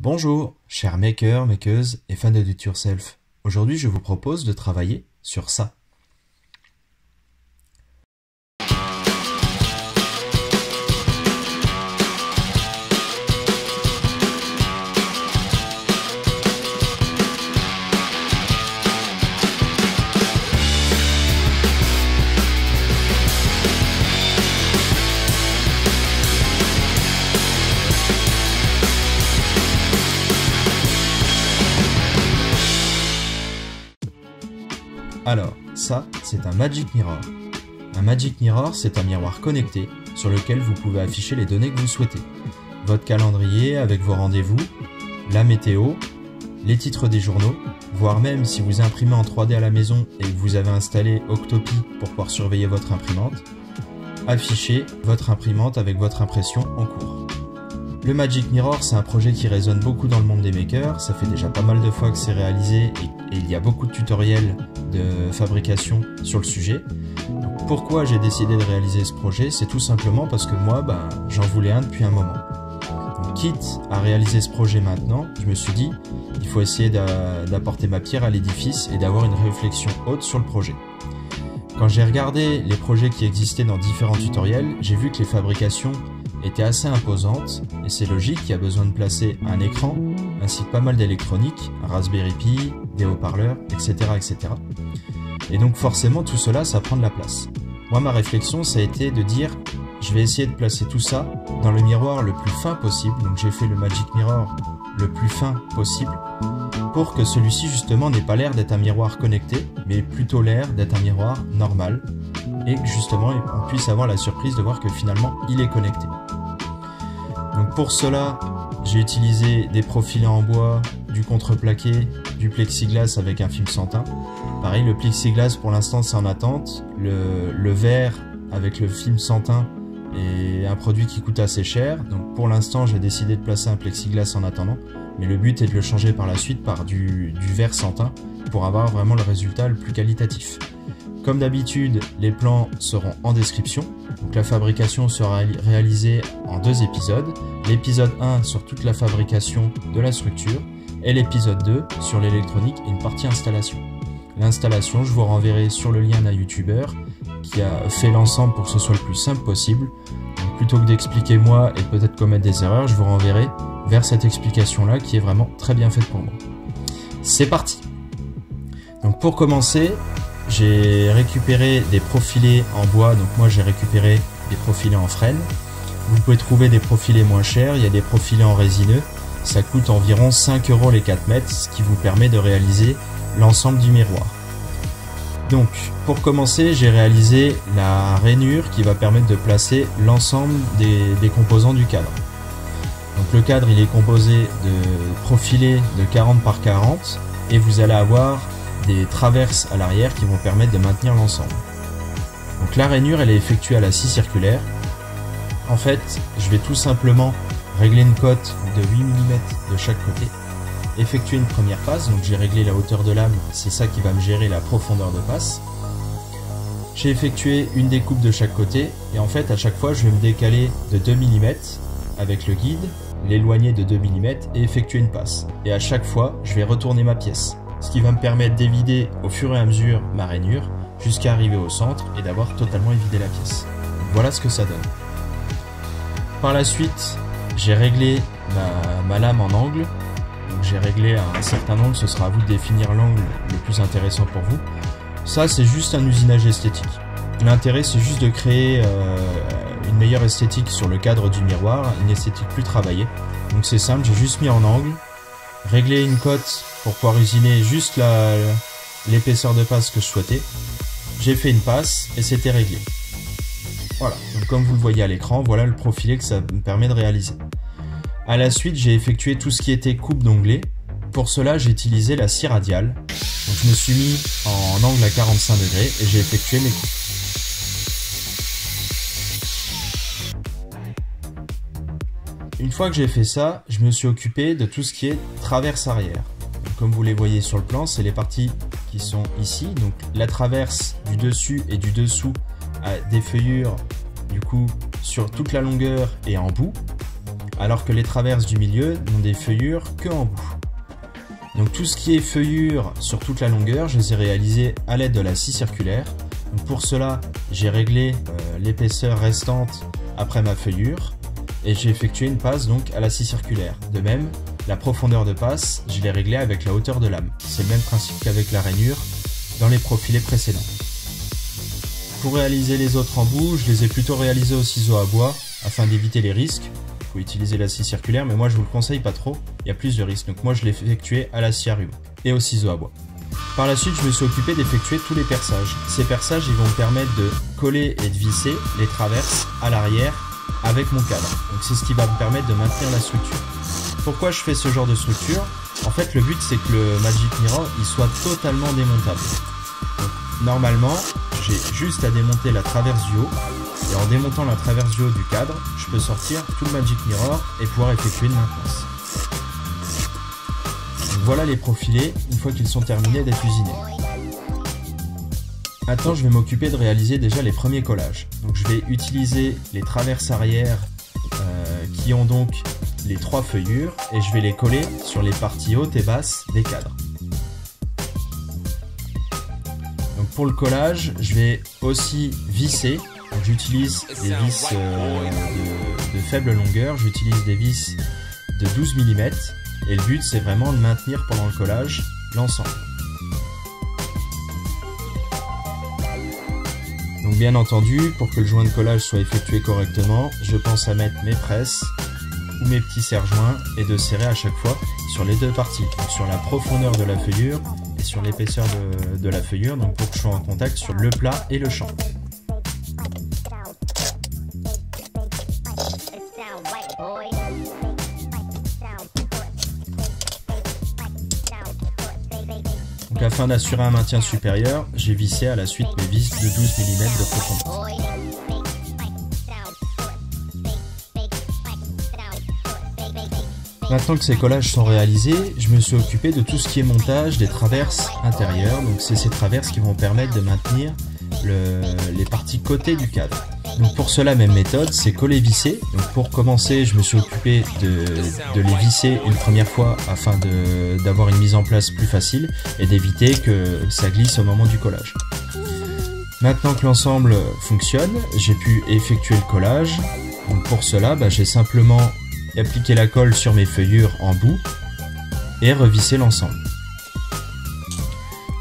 Bonjour, chers makers, makeuses et fans de Do It Yourself. Aujourd'hui, je vous propose de travailler sur ça. Alors, ça, c'est un Magic Mirror. Un Magic Mirror, c'est un miroir connecté sur lequel vous pouvez afficher les données que vous souhaitez. Votre calendrier avec vos rendez-vous, la météo, les titres des journaux, voire même si vous imprimez en 3D à la maison et que vous avez installé Octopi pour pouvoir surveiller votre imprimante, afficher votre imprimante avec votre impression en cours. Le Magic Mirror, c'est un projet qui résonne beaucoup dans le monde des makers, ça fait déjà pas mal de fois que c'est réalisé et il y a beaucoup de tutoriels de fabrication sur le sujet. Donc, pourquoi j'ai décidé de réaliser ce projet? C'est tout simplement parce que moi, j'en voulais un depuis un moment. Donc, quitte à réaliser ce projet maintenant, je me suis dit, il faut essayer d'apporter ma pierre à l'édifice et d'avoir une réflexion haute sur le projet. Quand j'ai regardé les projets qui existaient dans différents tutoriels, j'ai vu que les fabrications était assez imposante et c'est logique, il y a besoin de placer un écran ainsi que pas mal d'électronique, un Raspberry Pi, des haut-parleurs, etc., etc. Et donc forcément tout cela, ça prend de la place. Moi ma réflexion ça a été de dire je vais essayer de placer tout ça dans le miroir le plus fin possible, donc j'ai fait le Magic Mirror le plus fin possible pour que celui-ci justement n'ait pas l'air d'être un miroir connecté mais plutôt l'air d'être un miroir normal et que justement on puisse avoir la surprise de voir que finalement il est connecté. Donc pour cela, j'ai utilisé des profilés en bois, du contreplaqué, du plexiglas avec un film sans teint. Pareil, le plexiglas pour l'instant c'est en attente. Le verre avec le film sans teint est un produit qui coûte assez cher. Donc pour l'instant j'ai décidé de placer un plexiglas en attendant. Mais le but est de le changer par la suite par du verre sans teint pour avoir vraiment le résultat le plus qualitatif. Comme d'habitude, les plans seront en description. Donc la fabrication sera réalisée en 2 épisodes. L'épisode 1 sur toute la fabrication de la structure et l'épisode 2 sur l'électronique et une partie installation. L'installation, je vous renverrai sur le lien d'un youtubeur qui a fait l'ensemble pour que ce soit le plus simple possible. Donc plutôt que d'expliquer moi et peut-être commettre des erreurs, je vous renverrai vers cette explication-là qui est vraiment très bien faite pour moi. C'est parti! Donc pour commencer, j'ai récupéré des profilés en bois, donc moi j'ai récupéré des profilés en frêne. Vous pouvez trouver des profilés moins chers, il y a des profilés en résineux, ça coûte environ 5 € les 4 mètres, ce qui vous permet de réaliser l'ensemble du miroir. Donc pour commencer, j'ai réalisé la rainure qui va permettre de placer l'ensemble des composants du cadre. Donc le cadre il est composé de profilés de 40 par 40 et vous allez avoir des traverses à l'arrière qui vont permettre de maintenir l'ensemble. Donc la rainure elle est effectuée à la scie circulaire. En fait je vais tout simplement régler une cote de 8 mm de chaque côté, effectuer une première passe, donc j'ai réglé la hauteur de lame, c'est ça qui va me gérer la profondeur de passe. J'ai effectué une découpe de chaque côté et en fait à chaque fois je vais me décaler de 2 mm avec le guide, l'éloigner de 2 mm et effectuer une passe. Et à chaque fois je vais retourner ma pièce, ce qui va me permettre d'évider au fur et à mesure ma rainure jusqu'à arriver au centre et d'avoir totalement évidé la pièce. Donc voilà ce que ça donne. Par la suite, j'ai réglé ma lame en angle. Donc j'ai réglé à un certain angle, ce sera à vous de définir l'angle le plus intéressant pour vous. Ça c'est juste un usinage esthétique. L'intérêt c'est juste de créer une meilleure esthétique sur le cadre du miroir, une esthétique plus travaillée. Donc c'est simple, j'ai juste mis en angle, réglé une cote pour pouvoir usiner juste l'épaisseur de passe que je souhaitais. J'ai fait une passe et c'était réglé. Voilà, donc comme vous le voyez à l'écran, voilà le profilé que ça me permet de réaliser. À la suite, j'ai effectué tout ce qui était coupe d'onglet. Pour cela, j'ai utilisé la scie radiale. Donc je me suis mis en angle à 45 degrés et j'ai effectué mes coupes. Une fois que j'ai fait ça, je me suis occupé de tout ce qui est traverse arrière. Donc, comme vous les voyez sur le plan, c'est les parties qui sont ici. Donc la traverse du dessus et du dessous a des feuillures du coup sur toute la longueur et en bout. alors que les traverses du milieu n'ont des feuillures que en bout. Donc tout ce qui est feuillure sur toute la longueur, je les ai réalisées à l'aide de la scie circulaire. Donc pour cela, j'ai réglé l'épaisseur restante après ma feuillure et j'ai effectué une passe donc à la scie circulaire. De même, la profondeur de passe, je l'ai réglée avec la hauteur de lame. C'est le même principe qu'avec la rainure dans les profilés précédents. Pour réaliser les autres embouts, je les ai plutôt réalisés au ciseau à bois afin d'éviter les risques. Il faut utiliser la scie circulaire, mais moi je vous le conseille pas trop, il y a plus de risques. Donc moi je l'ai effectué à la scie à ruban et au ciseau à bois. Par la suite, je me suis occupé d'effectuer tous les perçages. Ces perçages, ils vont me permettre de coller et de visser les traverses à l'arrière avec mon cadre. Donc c'est ce qui va me permettre de maintenir la structure. Pourquoi je fais ce genre de structure? En fait, le but c'est que le Magic Mirror il soit totalement démontable. Donc, normalement, j'ai juste à démonter la traverse du haut, et en démontant la traverse du haut du cadre, je peux sortir tout le Magic Mirror et pouvoir effectuer une maintenance. Donc voilà les profilés une fois qu'ils sont terminés d'être usinés. Maintenant, je vais m'occuper de réaliser déjà les premiers collages. Donc je vais utiliser les traverses arrière qui ont donc les 3 feuillures et je vais les coller sur les parties hautes et basses des cadres. Donc pour le collage, je vais aussi visser. J'utilise des vis de faible longueur, j'utilise des vis de 12 mm et le but c'est vraiment de maintenir pendant le collage l'ensemble. Donc bien entendu, pour que le joint de collage soit effectué correctement, je pense à mettre mes presses ou mes petits serre-joints et de serrer à chaque fois sur les deux parties, donc sur la profondeur de la feuillure et sur l'épaisseur de la feuillure, donc pour que je sois en contact sur le plat et le champ. Donc afin d'assurer un maintien supérieur, j'ai vissé à la suite mes vis de 12 mm de profondeur. Maintenant que ces collages sont réalisés, je me suis occupé de tout ce qui est montage des traverses intérieures. Donc c'est ces traverses qui vont permettre de maintenir les parties côté du cadre. Donc pour cela, même méthode, c'est coller-visser. Donc pour commencer, je me suis occupé de les visser une première fois afin d'avoir une mise en place plus facile et d'éviter que ça glisse au moment du collage. Maintenant que l'ensemble fonctionne, j'ai pu effectuer le collage. Donc pour cela, j'ai simplement appliqué la colle sur mes feuillures en bout et revisser l'ensemble.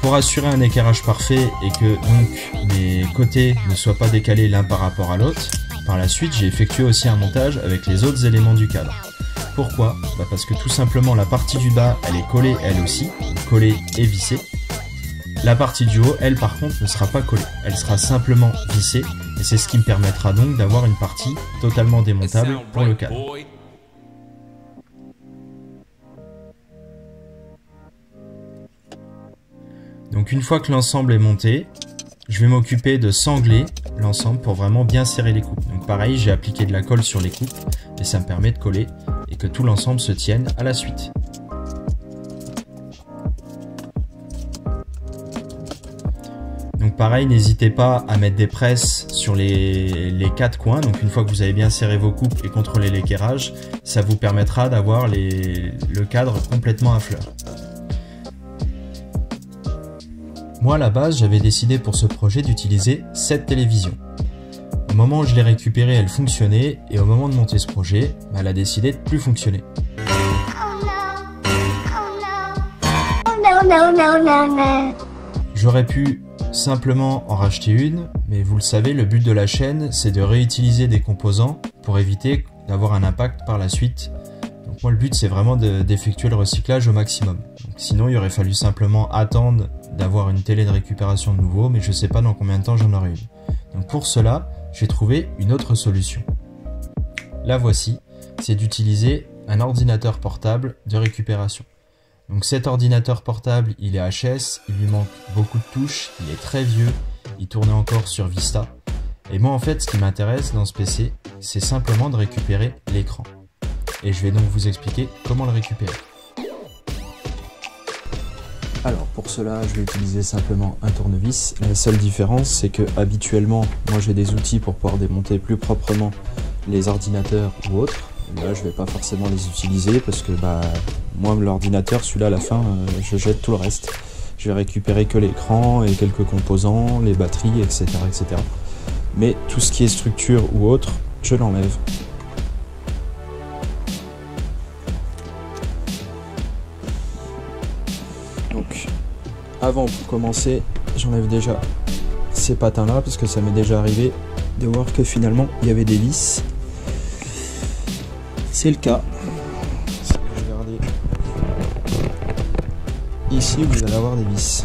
Pour assurer un équerrage parfait et que donc mes côtés ne soient pas décalés l'un par rapport à l'autre, par la suite j'ai effectué aussi un montage avec les autres éléments du cadre. Pourquoi? Parce que tout simplement la partie du bas elle est collée elle aussi, collée et vissée. La partie du haut, elle par contre ne sera pas collée, elle sera simplement vissée et c'est ce qui me permettra donc d'avoir une partie totalement démontable pour le cadre. Donc une fois que l'ensemble est monté, je vais m'occuper de sangler l'ensemble pour vraiment bien serrer les coupes. Donc pareil, j'ai appliqué de la colle sur les coupes et ça me permet de coller et que tout l'ensemble se tienne à la suite. Donc pareil, n'hésitez pas à mettre des presses sur les 4 coins. Donc une fois que vous avez bien serré vos coupes et contrôlé l'équerrage, ça vous permettra d'avoir le cadre complètement à fleur. Moi à la base, j'avais décidé pour ce projet d'utiliser cette télévision. Au moment où je l'ai récupérée, elle fonctionnait et au moment de monter ce projet, elle a décidé de plus fonctionner. J'aurais pu simplement en racheter une, mais vous le savez, le but de la chaîne, c'est de réutiliser des composants pour éviter d'avoir un impact par la suite. Donc moi le but c'est vraiment d'effectuer le recyclage au maximum. Donc, sinon il aurait fallu simplement attendre d'avoir une télé de récupération de nouveau, mais je sais pas dans combien de temps j'en aurai une. Donc pour cela, j'ai trouvé une autre solution. La voici, c'est d'utiliser un ordinateur portable de récupération. Donc cet ordinateur portable, il est HS, il lui manque beaucoup de touches, il est très vieux, il tournait encore sur Vista. Et moi en fait, ce qui m'intéresse dans ce PC, c'est simplement de récupérer l'écran. Et je vais donc vous expliquer comment le récupérer. Alors pour cela, je vais utiliser simplement un tournevis. La seule différence, c'est que habituellement, moi j'ai des outils pour pouvoir démonter plus proprement les ordinateurs ou autres. Là, je vais pas forcément les utiliser parce que moi, l'ordinateur, celui-là, à la fin, je jette tout le reste. Je vais récupérer que l'écran et quelques composants, les batteries, etc., etc. Mais tout ce qui est structure ou autre, je l'enlève. Donc, avant, pour commencer, j'enlève déjà ces patins-là parce que ça m'est déjà arrivé de voir que finalement, il y avait des vis. C'est le cas. Si vous regardez ici, vous allez avoir des vis.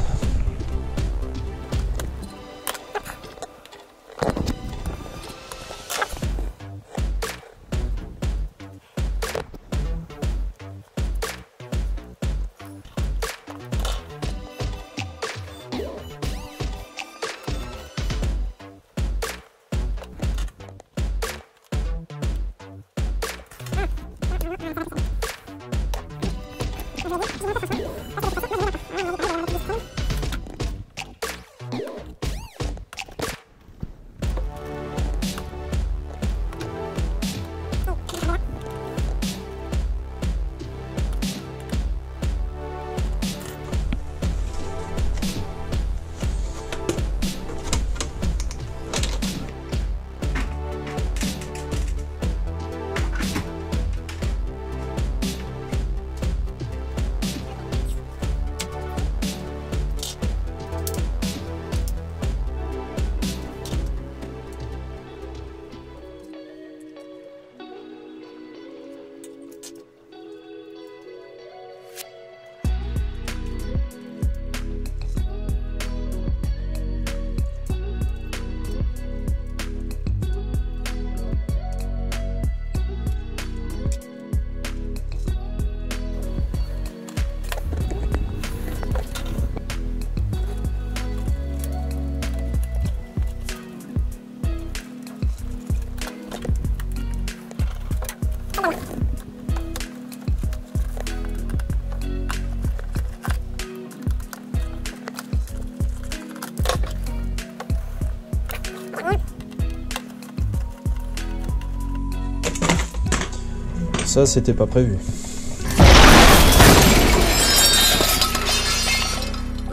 Ça, c'était pas prévu.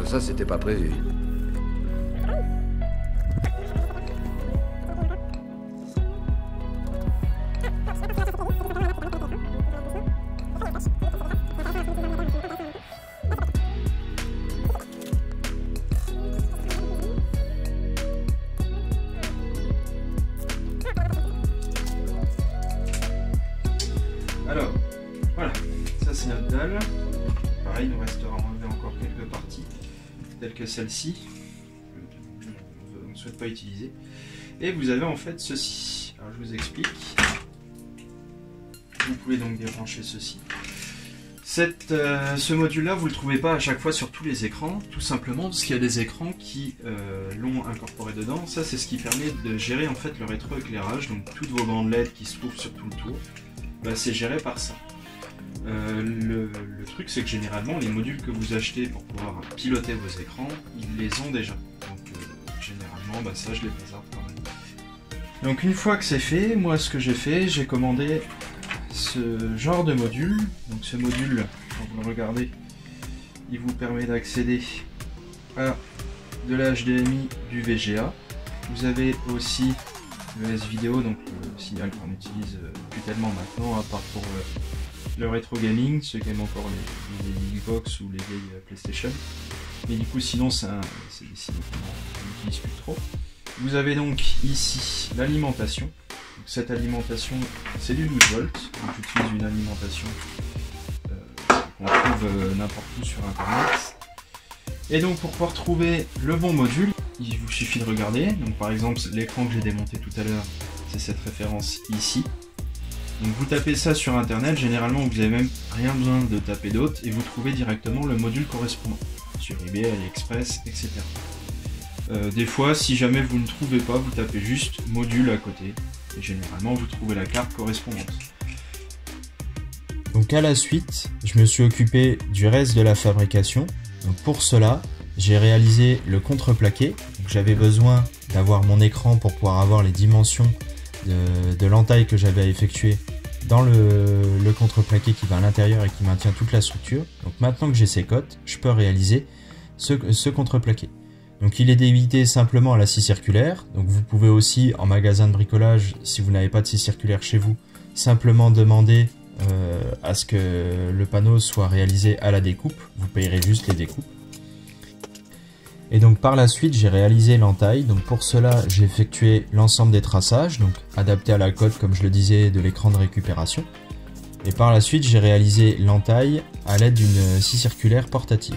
Ça, c'était pas prévu. Alors, voilà, ça c'est notre dalle. Pareil, il nous restera à enlever encore quelques parties, telles que celle-ci, on ne souhaite pas utiliser. Et vous avez en fait ceci. Alors je vous explique. Vous pouvez donc débrancher ceci. Ce module-là, vous ne le trouvez pas à chaque fois sur tous les écrans, tout simplement parce qu'il y a des écrans qui l'ont incorporé dedans. Ça, c'est ce qui permet de gérer en fait le rétroéclairage, donc toutes vos bandes LED qui se trouvent sur tout le tour. C'est géré par ça. Le truc, c'est que généralement les modules que vous achetez pour pouvoir piloter vos écrans, ils les ont déjà. Donc généralement ça je les préserve quand même. Donc une fois que c'est fait, moi ce que j'ai fait, j'ai commandé ce genre de module. Donc ce module, quand vous le regardez, il vous permet d'accéder à de la HDMI, du VGA. Vous avez aussi le S-Vidéo, donc le signal qu'on utilise plus tellement maintenant, à part pour le rétro gaming, ceux qui aiment encore les Xbox ou les vieilles PlayStation. Mais du coup, sinon, c'est des signaux qu'on n'utilise plus trop. Vous avez donc ici l'alimentation. Cette alimentation, c'est du 12 volts. Donc j'utilise une alimentation qu'on trouve n'importe où sur internet. Et donc pour pouvoir trouver le bon module, il vous suffit de regarder. Donc par exemple, l'écran que j'ai démonté tout à l'heure, c'est cette référence ici. Donc vous tapez ça sur internet, généralement vous n'avez même rien besoin de taper d'autre et vous trouvez directement le module correspondant sur eBay, AliExpress, etc. Des fois, si jamais vous ne trouvez pas, vous tapez juste module à côté et généralement vous trouvez la carte correspondante. Donc à la suite, je me suis occupé du reste de la fabrication. Donc pour cela, j'ai réalisé le contreplaqué. J'avais besoin d'avoir mon écran pour pouvoir avoir les dimensions de l'entaille que j'avais à effectuer dans le contreplaqué qui va à l'intérieur et qui maintient toute la structure. Donc maintenant que j'ai ces cotes, je peux réaliser ce contreplaqué. Donc il est d'éviter simplement à la scie circulaire. Donc vous pouvez aussi en magasin de bricolage, si vous n'avez pas de scie circulaire chez vous, simplement demander à ce que le panneau soit réalisé à la découpe. Vous payerez juste les découpes. Et donc par la suite j'ai réalisé l'entaille. Donc pour cela j'ai effectué l'ensemble des traçages, donc adapté à la cote comme je le disais de l'écran de récupération. Et par la suite j'ai réalisé l'entaille à l'aide d'une scie circulaire portative.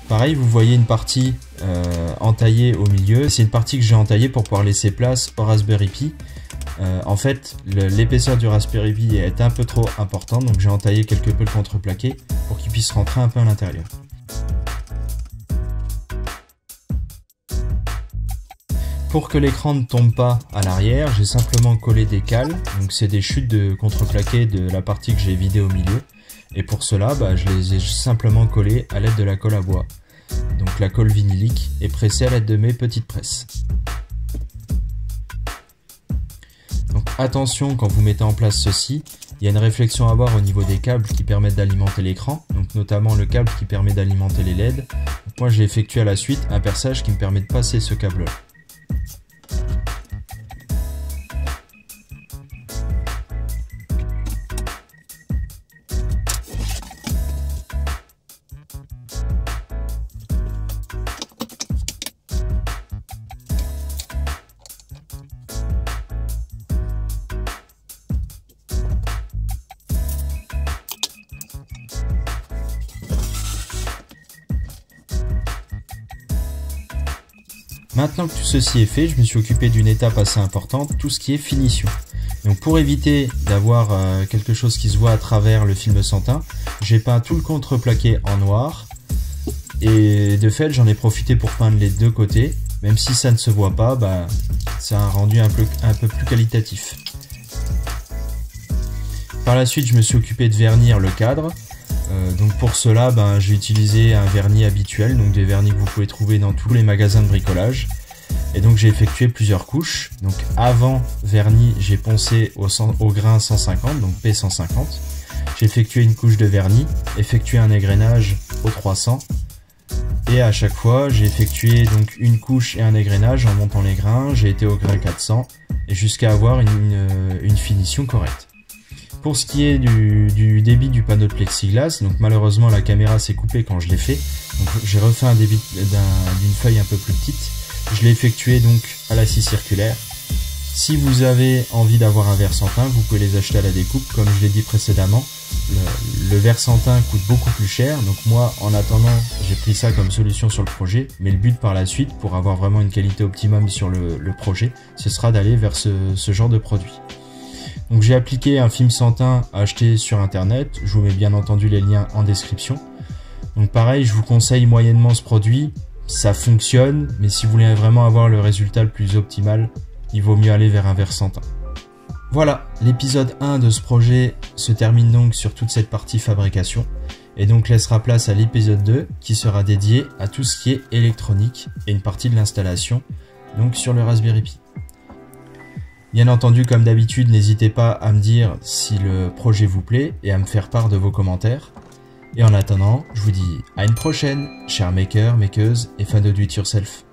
Pareil, vous voyez une partie entaillée au milieu. C'est une partie que j'ai entaillée pour pouvoir laisser place au Raspberry Pi. En fait, l'épaisseur du Raspberry Pi est un peu trop importante, donc j'ai entaillé quelque peu le contreplaqué pour qu'il puisse rentrer un peu à l'intérieur. Pour que l'écran ne tombe pas à l'arrière, j'ai simplement collé des cales. Donc c'est des chutes de contreplaqué de la partie que j'ai vidée au milieu. Et pour cela, je les ai simplement collés à l'aide de la colle à bois. Donc la colle vinylique est pressée à l'aide de mes petites presses. Donc attention quand vous mettez en place ceci, il y a une réflexion à avoir au niveau des câbles qui permettent d'alimenter l'écran, donc notamment le câble qui permet d'alimenter les LED. Donc moi j'ai effectué à la suite un perçage qui me permet de passer ce câble-là. Maintenant que tout ceci est fait, je me suis occupé d'une étape assez importante, tout ce qui est finition. Donc pour éviter d'avoir quelque chose qui se voit à travers le film sans teint, j'ai peint tout le contreplaqué en noir. Et de fait, j'en ai profité pour peindre les deux côtés. Même si ça ne se voit pas, c'est un rendu un peu plus qualitatif. Par la suite, je me suis occupé de vernir le cadre. Donc pour cela, j'ai utilisé un vernis habituel, donc des vernis que vous pouvez trouver dans tous les magasins de bricolage. Et donc j'ai effectué plusieurs couches. Donc avant vernis, j'ai poncé au grain 150, donc P150. J'ai effectué une couche de vernis, effectué un égrainage au 300. Et à chaque fois, j'ai effectué donc une couche et un égrainage en montant les grains. J'ai été au grain 400 et jusqu'à avoir une finition correcte. Pour ce qui est du débit du panneau de plexiglas, donc malheureusement la caméra s'est coupée quand je l'ai fait. Donc j'ai refait un débit d'une feuille un peu plus petite. Je l'ai effectué donc à la scie circulaire. Si vous avez envie d'avoir un verre sans teint, vous pouvez les acheter à la découpe. Comme je l'ai dit précédemment, le verre sans teint coûte beaucoup plus cher. Donc moi, en attendant, j'ai pris ça comme solution sur le projet. Mais le but par la suite, pour avoir vraiment une qualité optimum sur le projet, ce sera d'aller vers ce genre de produit. Donc j'ai appliqué un film sans teint acheté sur internet, je vous mets bien entendu les liens en description. Donc pareil, je vous conseille moyennement ce produit, ça fonctionne, mais si vous voulez vraiment avoir le résultat le plus optimal, il vaut mieux aller vers un verre sans teint. Voilà, l'épisode 1 de ce projet se termine donc sur toute cette partie fabrication, et donc laissera place à l'épisode 2 qui sera dédié à tout ce qui est électronique et une partie de l'installation, donc sur le Raspberry Pi. Bien entendu, comme d'habitude, n'hésitez pas à me dire si le projet vous plaît et à me faire part de vos commentaires. Et en attendant, je vous dis à une prochaine, chers makers, makeuses et fans de do it yourself.